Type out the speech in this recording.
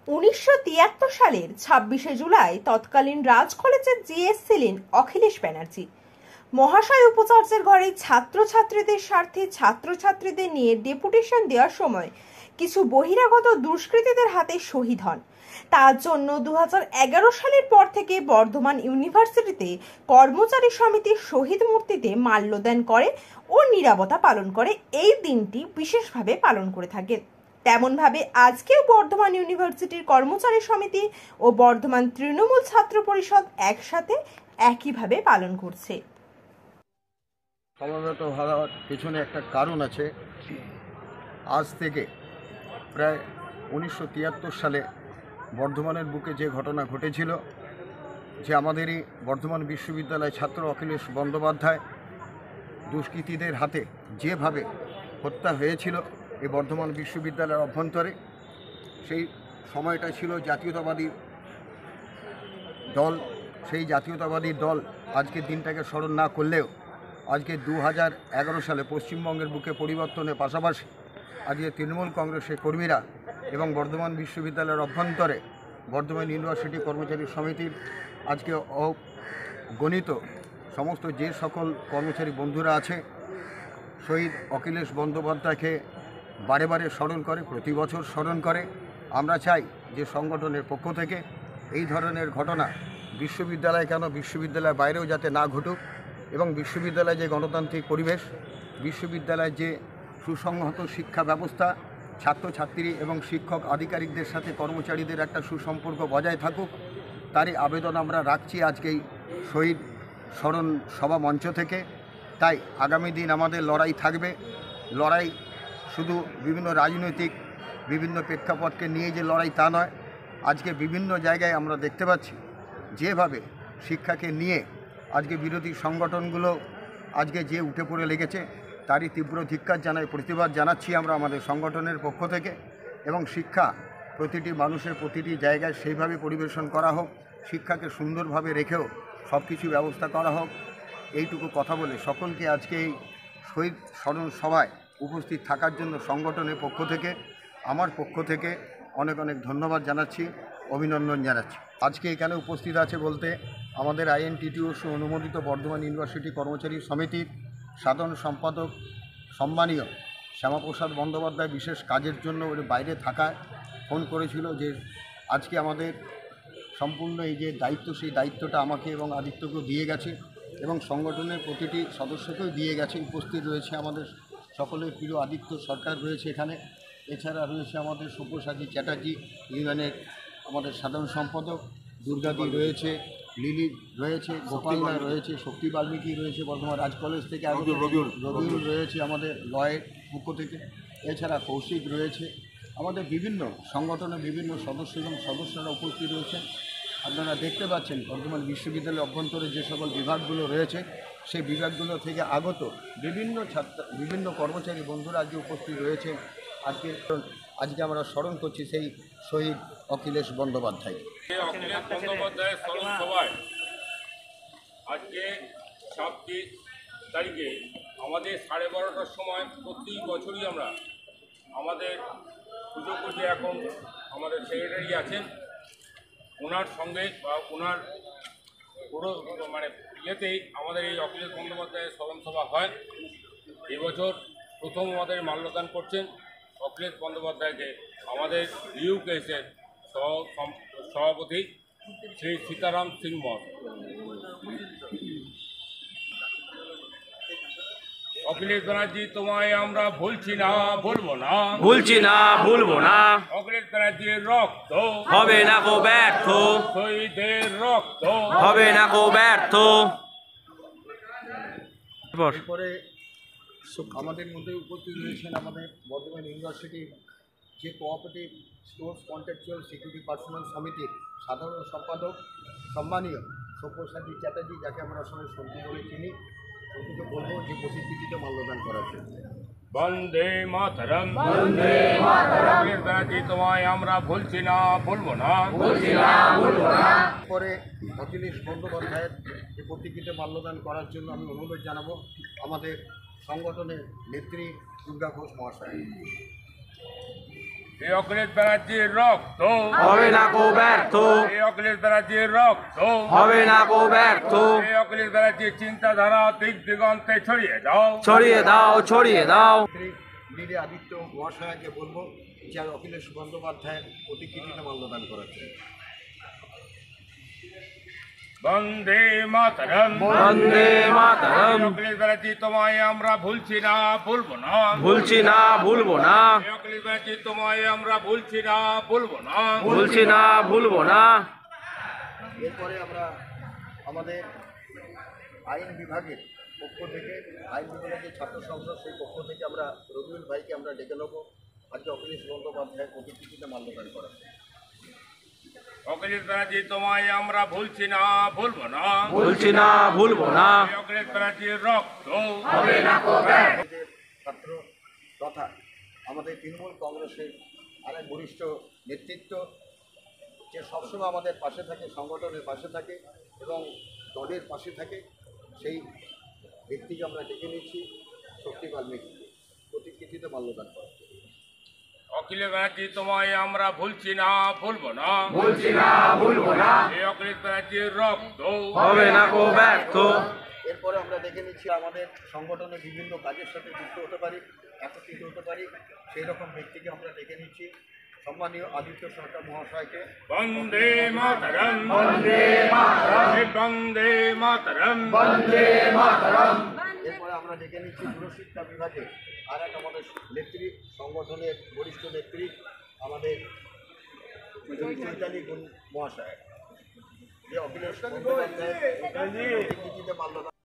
1973 সালের 26শে জুলাই তৎকালীন রাজ কলেজের জিএস ছিলেন অখিলেশ ব্যানার্জি মহাশয়। উপাচার্যের ঘরে ছাত্রছাত্রীদের স্বার্থে ছাত্রছাত্রীদের নিয়ে ডেপুটেশন দেওয়ার সময় কিছু বহিরাগত দুষ্কৃতীদের হাতে শহীদ হন। তার জন্য 2011 সালের পর থেকে বর্ধমান ইউনিভার্সিটিতে কর্মচারী সমিতির শহীদ মূর্তিতে মাল্যদান করে ও নীরবতা পালন করে এই দিনটি বিশেষভাবে পালন করে থাকে। তেমনভাবে আজকেও বর্ধমান ইউনিভার্সিটির কর্মচারী সমিতি ও বর্ধমান তৃণমূল ছাত্র পরিষদ একসাথে একইভাবে পালন করছে। সমবেত হওয়ার পেছনে একটা কারণ আছে। আজ থেকে প্রায় 1973 সালে বর্ধমানের বুকে যে ঘটনা ঘটেছিল, যে আমাদেরই বর্ধমান বিশ্ববিদ্যালয় ছাত্র অখিলেশ বন্দ্যোপাধ্যায় দুষ্কৃতীদের হাতে যেভাবে হত্যা হয়েছিল এই বর্ধমান বিশ্ববিদ্যালয়ের অভ্যন্তরে, সেই সময়টা ছিল জাতীয়তাবাদী দল। সেই জাতীয়তাবাদী দল আজকের দিনটাকে স্মরণ না করলেও আজকে 2011 সালে পশ্চিমবঙ্গের বুকে পরিবর্তনের পাশাপাশি আজকে তৃণমূল কংগ্রেসের কর্মীরা এবং বর্ধমান বিশ্ববিদ্যালয়ের অভ্যন্তরে বর্ধমান ইউনিভার্সিটি কর্মচারী সমিতির আজকে গণিত সমস্ত যে সকল কর্মচারী বন্ধুরা আছে শহীদ অখিলেশ বন্দ্যোপাধ্যায়কে বারে বারে স্মরণ করে, প্রতি বছর স্মরণ করে। আমরা চাই যে সংগঠনের পক্ষ থেকে এই ধরনের ঘটনা বিশ্ববিদ্যালয় কেন বিশ্ববিদ্যালয়ের বাইরেও যাতে না ঘটুক এবং বিশ্ববিদ্যালয়ে যে গণতান্ত্রিক পরিবেশ, বিশ্ববিদ্যালয়ের যে সুসংহত শিক্ষা ব্যবস্থা, ছাত্রছাত্রী এবং শিক্ষক আধিকারিকদের সাথে কর্মচারীদের একটা সুসম্পর্ক বজায় থাকুক, তারই আবেদন আমরা রাখছি আজকেই শহীদ স্মরণ সভা মঞ্চ থেকে। তাই আগামী দিন আমাদের লড়াই থাকবে। লড়াই শুধু বিভিন্ন রাজনৈতিক বিভিন্ন প্রেক্ষাপটকে নিয়ে যে লড়াই তা নয়, আজকে বিভিন্ন জায়গায় আমরা দেখতে পাচ্ছি যেভাবে শিক্ষাকে নিয়ে আজকে বিরোধী সংগঠনগুলো আজকে যে উঠে পড়ে লেগেছে, তারই তীব্র ধিক্কার জানাই, প্রতিবাদ জানাচ্ছি আমরা আমাদের সংগঠনের পক্ষ থেকে। এবং শিক্ষা প্রতিটি মানুষের প্রতিটি জায়গায় সেইভাবে পরিবেশন করা হোক, শিক্ষাকে সুন্দরভাবে রেখেও সব কিছু ব্যবস্থা করা হোক, এইটুকু কথা বলে সকলকে আজকে এই শহীদ স্মরণ সভায় উপস্থিত থাকার জন্য সংগঠনের পক্ষ থেকে আমার পক্ষ থেকে অনেক অনেক ধন্যবাদ জানাচ্ছি, অভিনন্দন জানাচ্ছি। আজকে এখানে উপস্থিত আছে বলতে আমাদের আইএনটিটিউসি অনুমোদিত বর্ধমান ইউনিভার্সিটি কর্মচারী সমিতির সাধারণ সম্পাদক সম্মানীয় শ্যামাপ্রসাদ বন্দ্যোপাধ্যায় বিশেষ কাজের জন্য ওর বাইরে থাকায় ফোন করেছিল যে আজকে আমাদের সম্পূর্ণ এই যে দায়িত্ব, সেই দায়িত্বটা আমাকে এবং আদিত্যকেও দিয়ে গেছে এবং সংগঠনের প্রতিটি সদস্যকেও দিয়ে গেছে। উপস্থিত রয়েছে আমাদের সকলের প্রিয় আদিত্য সরকার রয়েছে এখানে, এছাড়া রয়েছে আমাদের সব্যসাচী চ্যাটার্জি ইউনিয়নের আমাদের সাধারণ সম্পাদক, দুর্গাদি রয়েছে, লিলি রয়েছে, গোপালদা রয়েছে, শক্তি বাল্মীকি রয়েছে বর্ধমান রাজ কলেজ থেকে, রবিউল রয়েছে আমাদের লয়ের পক্ষ থেকে, এছাড়া কৌশিক রয়েছে। আমাদের বিভিন্ন সংগঠনের বিভিন্ন সদস্য এবং সদস্যরা উপস্থিত রয়েছেন। আপনারা দেখতে পাচ্ছেন বর্ধমান বিশ্ববিদ্যালয়ের অভ্যন্তরে যে সকল বিভাগগুলো রয়েছে সেই বিভাগগুলো থেকে আগত বিভিন্ন কর্মচারী বন্ধুরা আজকে উপস্থিত রয়েছে। আজকে আমরা স্মরণ করছি সেই শহীদ অখিলেশ বন্দ্যোপাধ্যায়। অখিলেশ বন্দ্যোপাধ্যায়ের স্মরণ সভায় আজকে 26 তারিখে আমাদের 12:30টার সময় প্রতি বছরই আমরা আমাদের পুজো করতে এখন আমাদের সেক্রেটারি আছেন, ওনার সঙ্গে বা ওনার পুরো ইয়েতেই আমাদের এই অখিলেশ বন্দ্যোপাধ্যায়ের স্মরণ সভা হয়। এবছর প্রথম আমাদের মাল্যদান করছেন অখিলেশ বন্দ্যোপাধ্যায়কে আমাদের ইউকেএসের সভাপতি শ্রী সীতারাম সিং মঠ। অখিলেশ ব্যানার্জি তোমায় আমরা ভুলছি না, ভুলবো না, ভুলছি না, ভুলবো না। অখিলেশ ব্যানার্জির রক্ত হবে না কো ব্যর্থ, শহীদের রক্ত হবে না কো ব্যর্থ। এরপরে আমাদের মধ্যে উপস্থিত রয়েছেন আমাদের বর্ধমান ইউনিভার্সিটির যে cooperative stores contractual security personal সমিতির সাধারণ সম্পাদক সম্মানীয় সব্যসাচী চ্যাটার্জি, যাকে আমরা সবাই সন্তু বলে চিনি, সন্তুকে বলবো যে প্রতিকৃতিতে মাল্যদান করার জন্য। বন্দে মাতরম, বন্দে মাতরম। অখিলেশ ব্যানার্জি তোমায় আমরা ভুলছি না, ভুলবো না, ভুলছি না, ভুলবো না। পরে অখিলেশ বন্দ্যোপাধ্যায়ের যে প্রতিকৃতিতে মাল্যদান করার জন্য আমি অনুরোধ জানাবো আমাদের সংগঠনের নেত্রী দুর্গা ঘোষ মহাশয়। এই অখিলেশ ব্যানার্জির রক্ত হবে না কো ব্যর্থ এই অখিলেশ ব্যানার্জির রক্ত হবে না কো ব্যর্থ এই অখিলেশ ব্যানার্জির চিন্তাধারা দিক দিগন্তে ছড়িয়ে দাও ছড়িয়ে দাও ছড়িয়ে দাও বীরে আদিত্য মহাশয়কে বলবো যে অখিলেশ বন্দ্যোপাধ্যায়ের প্রতিকৃতিতে মাল্যদান করার জন্য। বন্দে মাতরম বন্দে মাতরম অখিলেশ ব্যানার্জি তোমায় আমরা ভুলছি না ভুলবো না ভুলছি না ভুলবো না এই অখিলেশ ব্যানার্জি তোমায় আমরা ভুলছি না ভুলবো না ভুলছি না ভুলবো না এরপরে আমরা আমাদের আইন বিভাগের পক্ষ থেকে আইন বিভাগের যে ছাত্র সংসদ সেই পক্ষ থেকে আমরা রবিউল ভাইকে আমরা ডেকে নেবো আজকে অখিলেশ বন্দ্যোপাধ্যায়ের প্রতিকৃতিতে মাল্যদান করা। অখিলেশ ব্যানার্জি তোমায় আমরা ভুলছি না ভুলবো না ভুলছি না ভুলবো না এই অখিলেশ ব্যানার্জির রক্ত যে ছাত্র তথা আমাদের তৃণমূল কংগ্রেসের আরেক বরিষ্ঠ নেতৃত্ব যে সবসময় আমাদের পাশে থাকে, সংগঠনের পাশে থাকে এবং দলের পাশে থাকে, সেই ব্যক্তিকে আমরা ডেকে নিচ্ছি শক্তি বাল্মীকিকে প্রতিকৃতিতে মাল্যদান করা। অখিলেশ ব্যানার্জি তোমায় আমরা ভুলছি না ভুলবো না ভুলছি না ভুলবো না এই অখিলেশ ব্যানার্জির রক্ত হবে না কো ব্যর্থ এরপরে আমরা দেখে নিচ্ছি আমাদের সংগঠনের বিভিন্ন কাজের সাথে যুক্ত হতে পারি, একত্রিত হতে পারি, সেই রকম ব্যক্তিকে আমরা দেখে নিচ্ছি সম্মানীয় আদিত্য সরকার মহাশয়কে। বন্দে মাতরম বন্দে মাতরম বন্দে মাতরম বন্দে মাতরম এরপরে আমরা দেখে নিচ্ছি দূরশিক্ষা বিভাগে আর এক আমাদের নেত্রী, সংগঠনের বরিষ্ঠ নেত্রী আমাদের চৈতালি গুণ মহাশয় যে অখিলেশ বন্দ্যোপাধ্যায়ের প্রতিকৃতিতে মাল্যদান